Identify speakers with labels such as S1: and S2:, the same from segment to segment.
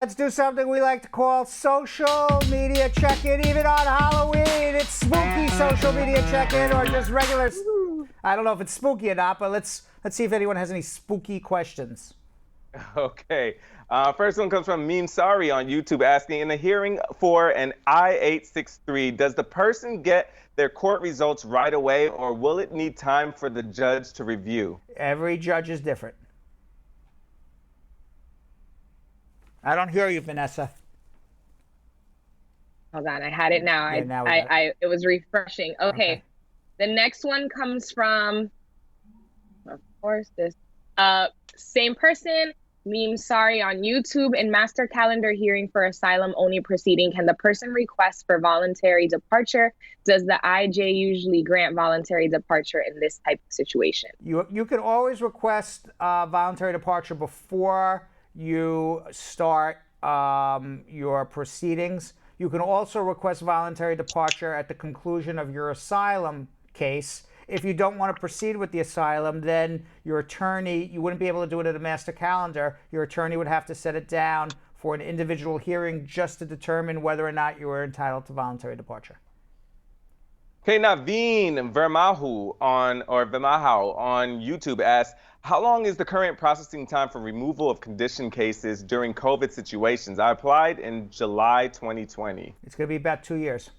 S1: Let's do something we like to call social media check-in. Even on Halloween, it's spooky social media check-in or just regular. I don't know if it's spooky or not, but let's see if anyone has any spooky questions.
S2: Okay. First one comes from Meme Sorry on YouTube asking, in a hearing for an I-863, does the person get their court results right away or will it need time for the judge to review?
S1: Every judge is different. I don't hear you, Vanessa.
S3: Hold on, I had it now.
S1: Yeah, now
S3: it was refreshing. Okay. The next one comes from, of course, this same person, Meme Sorry on YouTube. In master calendar hearing for asylum only proceeding, can the person request for voluntary departure? Does the IJ usually grant voluntary departure in this type of situation?
S1: You can always request voluntary departure before you start your proceedings. You can also request voluntary departure at the conclusion of your asylum case. If you don't want to proceed with the asylum, then your attorney, you wouldn't be able to do it at a master calendar. Your attorney would have to set it down for an individual hearing just to determine whether or not you were entitled to voluntary departure.
S2: Okay, Naveen Vermahu on YouTube asks, how long is the current processing time for removal of condition cases during COVID situations? I applied in July 2020.
S1: It's going to be about 2 years.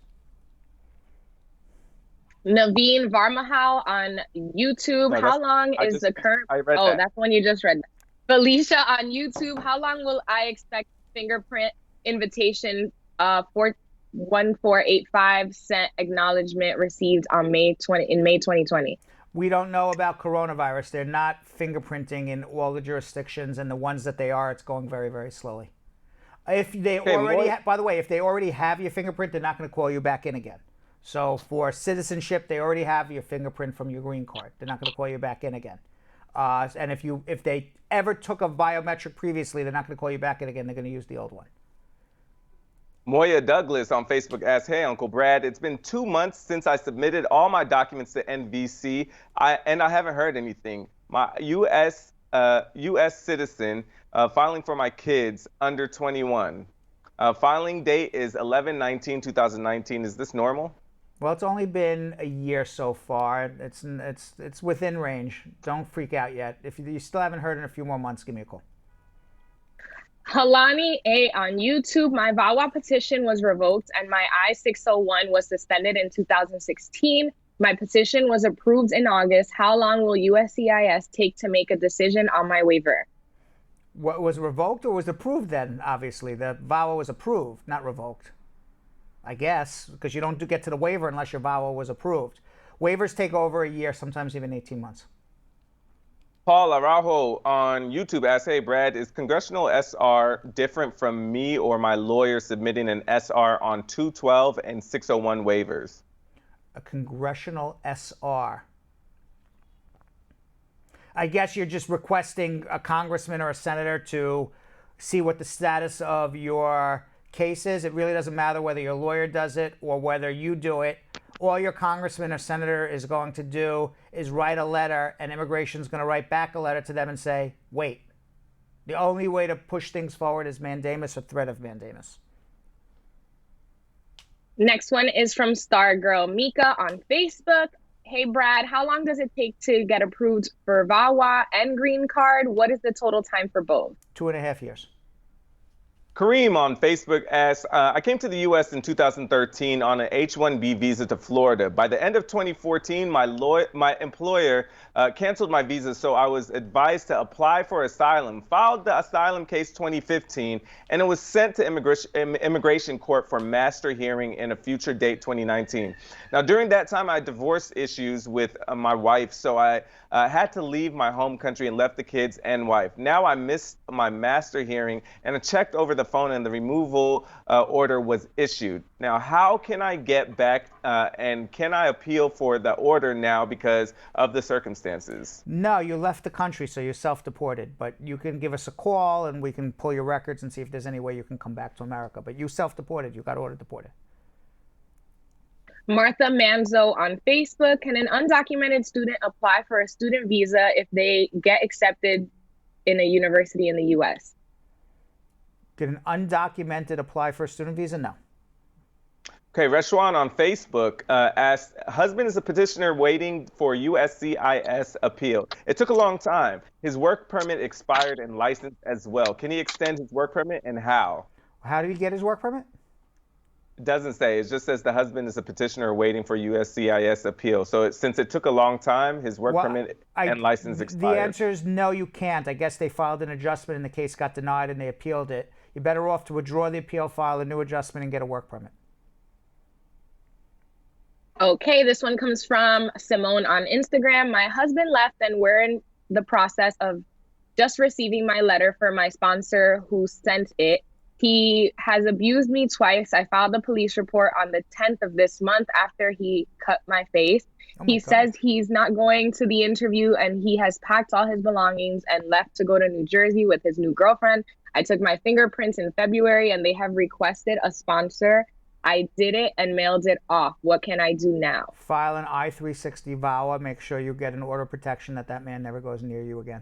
S3: Naveen Varmahal on YouTube.
S2: No,
S3: how long is the current?
S2: That.
S3: That's the one you just read. Felicia on YouTube. How long will I expect fingerprint invitation 1485 sent acknowledgement received on May 2020?
S1: We don't know about coronavirus. They're not fingerprinting in all the jurisdictions, and the ones that they are, it's going very, very slowly. If they by the way, if they already have your fingerprint, they're not going to call you back in again. So for citizenship, they already have your fingerprint from your green card. They're not going to call you back in again. And if they ever took a biometric previously, they're not going to call you back in again. They're going to use the old one.
S2: Moya Douglas on Facebook asks, hey, Uncle Brad, it's been 2 months since I submitted all my documents to NVC, and I haven't heard anything. My U.S. citizen filing for my kids under 21. Filing date is 11/19/2019. Is this normal?
S1: Well, it's only been a year so far. It's within range. Don't freak out yet. If you still haven't heard in a few more months, give me a call.
S3: Halani A on YouTube. My VAWA petition was revoked and my I-601 was suspended in 2016. My petition was approved in August. How long will USCIS take to make a decision on my waiver?
S1: What was revoked or was approved then? Obviously, the VAWA was approved, not revoked. I guess, because you don't get to the waiver unless your VAWA was approved. Waivers take over a year, sometimes even 18 months.
S2: Paul Araujo on YouTube asks, hey, Brad, is congressional SR different from me or my lawyer submitting an SR on 212 and 601 waivers?
S1: A congressional SR. I guess you're just requesting a congressman or a senator to see what the status of your case is. It really doesn't matter whether your lawyer does it or whether you do it. All your congressman or senator is going to do is write a letter, and immigration is going to write back a letter to them and say, wait. The only way to push things forward is mandamus or threat of mandamus.
S3: Next one is from Stargirl Mika on Facebook. Hey, Brad, how long does it take to get approved for VAWA and green card? What is the total time for both?
S1: 2.5 years.
S2: Kareem on Facebook asks, I came to the U.S. in 2013 on an H-1B visa to Florida. By the end of 2014, my employer canceled my visa, so I was advised to apply for asylum, filed the asylum case 2015, and it was sent to immigration court for master hearing in a future date 2019. Now, during that time, I had divorce issues with my wife, so I had to leave my home country and left the kids and wife. Now I missed my master hearing, and I checked over the phone and the removal order was issued. Now, how can I get back and can I appeal for the order now because of the circumstances?
S1: No, you left the country, so you're self-deported. But you can give us a call and we can pull your records and see if there's any way you can come back to America. But you self-deported, you got ordered deported.
S3: Martha Manzo on Facebook. Can an undocumented student apply for a student visa if they get accepted in a university in the U.S.?
S1: Did an undocumented apply for a student visa? No.
S2: Okay, Reshwan on Facebook asked, husband is a petitioner waiting for USCIS appeal. It took a long time. His work permit expired and license as well. Can he extend his work permit and how?
S1: How did he get his work permit?
S2: It doesn't say. It just says the husband is a petitioner waiting for USCIS appeal. So since it took a long time, his work permit and license expired.
S1: The answer is no, you can't. I guess they filed an adjustment and the case got denied and they appealed it. You're better off to withdraw the appeal, file a new adjustment, and get a work permit.
S3: Okay, this one comes from Simone on Instagram. My husband left and we're in the process of just receiving my letter for my sponsor who sent it. He has abused me twice. I filed a police report on the 10th of this month after he cut my face. He says he's not going to the interview and he has packed all his belongings and left to go to New Jersey with his new girlfriend. I took my fingerprints in February and they have requested a sponsor. I did it and mailed it off. What can I do now?
S1: File an I-863 VAWA. Make sure you get an order of protection that man never goes near you again.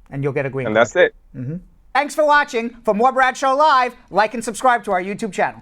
S1: And you'll get a green card.
S2: And that's it.
S1: Thanks for watching. For more Brad Show Live, like and subscribe to our YouTube channel.